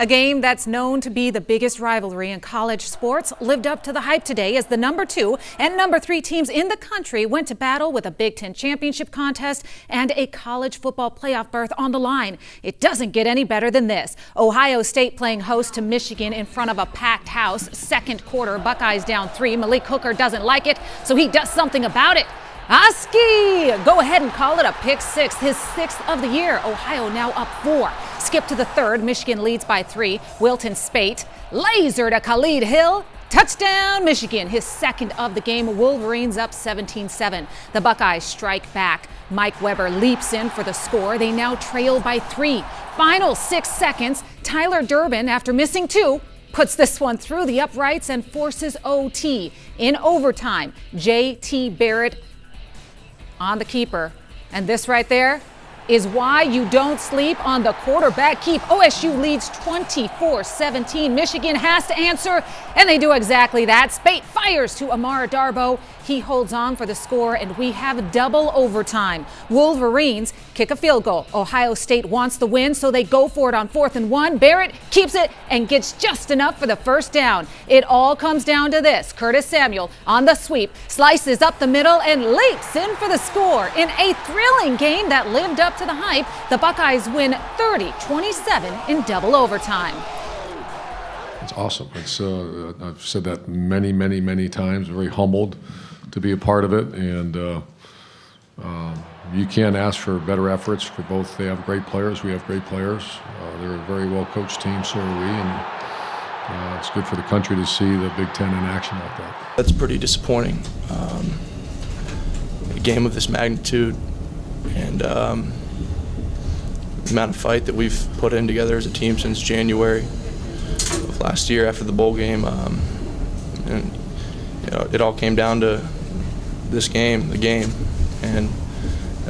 A game that's known to be the biggest rivalry in college sports lived up to the hype today as the number 2 and number 3 teams in the country went to battle with a Big Ten championship contest and a college football playoff berth on the line. It doesn't get any better than this. Ohio State playing host to Michigan in front of a packed house. Second quarter, Buckeyes down 3. Malik Hooker doesn't like it, so he does something about it. Oski! Go ahead and call it a pick six, his 6th of the year. Ohio now up 4. Skip to the 3rd. Michigan leads by 3. Wilton Spate. Laser to Khalid Hill. Touchdown, Michigan, his 2nd of the game. Wolverines up 17-7. The Buckeyes strike back. Mike Weber leaps in for the score. They now trail by 3. Final 6 seconds. Tyler Durbin, after missing 2, puts this one through the uprights and forces OT. In overtime, J.T. Barrett on the keeper. And this right there is why you don't sleep on the quarterback keep. OSU leads 24-17. Michigan has to answer, and they do exactly that. Spate fires to Amara Darboh. He holds on for the score, and we have double overtime. Wolverines kick a field goal. Ohio State wants the win, so they go for it on 4th and 1. Barrett keeps it and gets just enough for the first down. It all comes down to this. Curtis Samuel on the sweep, slices up the middle and leaps in for the score. In a thrilling game that lived up to the hype, the Buckeyes win 30-27 in double overtime. It's awesome. I've said that many times. Very humbled to be a part of it, and you can't ask for better efforts for both. They have great players. We have great players. They're a very well-coached team, so are we, and it's good for the country to see the Big Ten in action like that. That's pretty disappointing. A game of this magnitude and the amount of fight that we've put in together as a team since January of last year after the bowl game, and it all came down to this game, and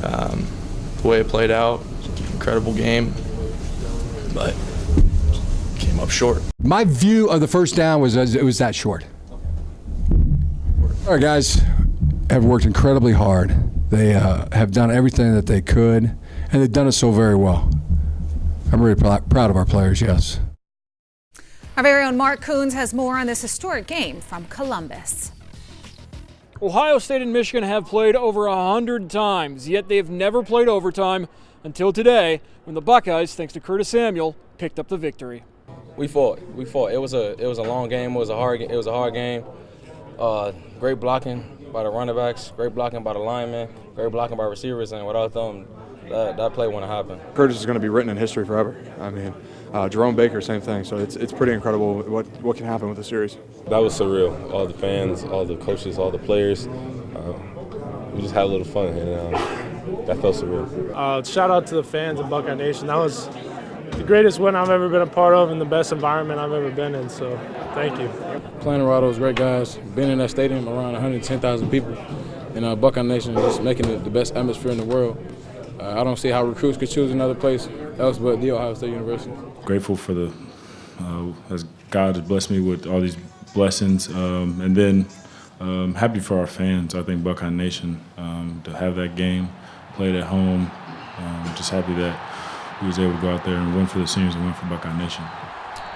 the way it played out, incredible game, but came up short. My view of the first down was it was that short. Our guys have worked incredibly hard. They have done everything that they could, and they've done it so very well. I'm really proud of our players, yes. Our very own Mark Coons has more on this historic game from Columbus. Ohio State and Michigan have played over 100 times, yet they've never played overtime until today when the Buckeyes, thanks to Curtis Samuel, picked up the victory. We fought. It was a long game. It was a hard game. Great blocking by the running backs, great blocking by the linemen, great blocking by receivers, and without them, that play wouldn't happen. Curtis is going to be written in history forever. I mean, Jerome Baker, same thing. So it's pretty incredible what can happen with the series. That was surreal. All the fans, all the coaches, all the players. We just had a little fun, and that felt surreal. Shout out to the fans of Buckeye Nation. That was the greatest win I've ever been a part of and the best environment I've ever been in. So thank you. Playing around those great guys, being in that stadium around 110,000 people, and Buckeye Nation just making it the best atmosphere in the world. I don't see how recruits could choose another place else but The Ohio State University. Grateful for as God has blessed me with all these blessings, and then happy for our fans. I think Buckeye Nation to have that game, played at home. Just happy that we was able to go out there and win for the seniors and win for Buckeye Nation.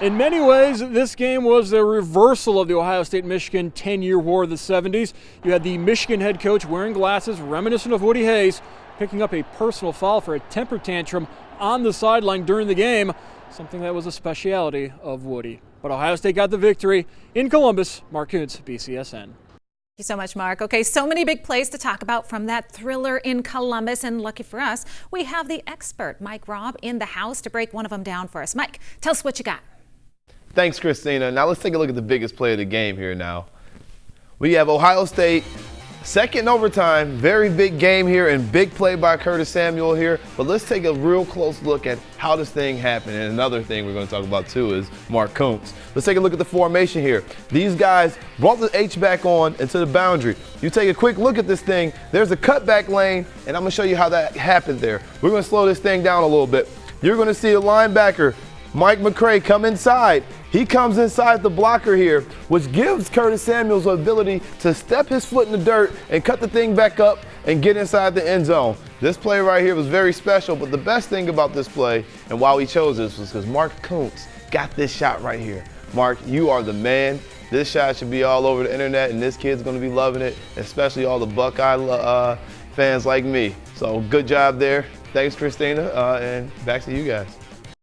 In many ways, this game was the reversal of the Ohio State-Michigan 10-year war of the 70s. You had the Michigan head coach wearing glasses reminiscent of Woody Hayes, picking up a personal foul for a temper tantrum on the sideline during the game, something that was a speciality of Woody. But Ohio State got the victory in Columbus. Mark Kuntz, BCSN. Thank you so much, Mark. Okay, so many big plays to talk about from that thriller in Columbus, and lucky for us, we have the expert, Mike Robb, in the house to break one of them down for us. Mike, tell us what you got. Thanks, Christina. Now let's take a look at the biggest play of the game here now. We have Ohio State, second overtime, very big game here and big play by Curtis Samuel here. But let's take a real close look at how this thing happened. And another thing we're going to talk about too is Mark Kuntz. Let's take a look at the formation here. These guys brought the H-back on into the boundary. You take a quick look at this thing. There's a cutback lane, and I'm going to show you how that happened there. We're going to slow this thing down a little bit. You're going to see a linebacker, Mike McCray, come inside. He comes inside the blocker here, which gives Curtis Samuels the ability to step his foot in the dirt and cut the thing back up and get inside the end zone. This play right here was very special, but the best thing about this play and why we chose this was because Mark Kuntz got this shot right here. Mark, you are the man. This shot should be all over the internet, and this kid's going to be loving it, especially all the Buckeye fans like me. So good job there. Thanks, Christina, and back to you guys.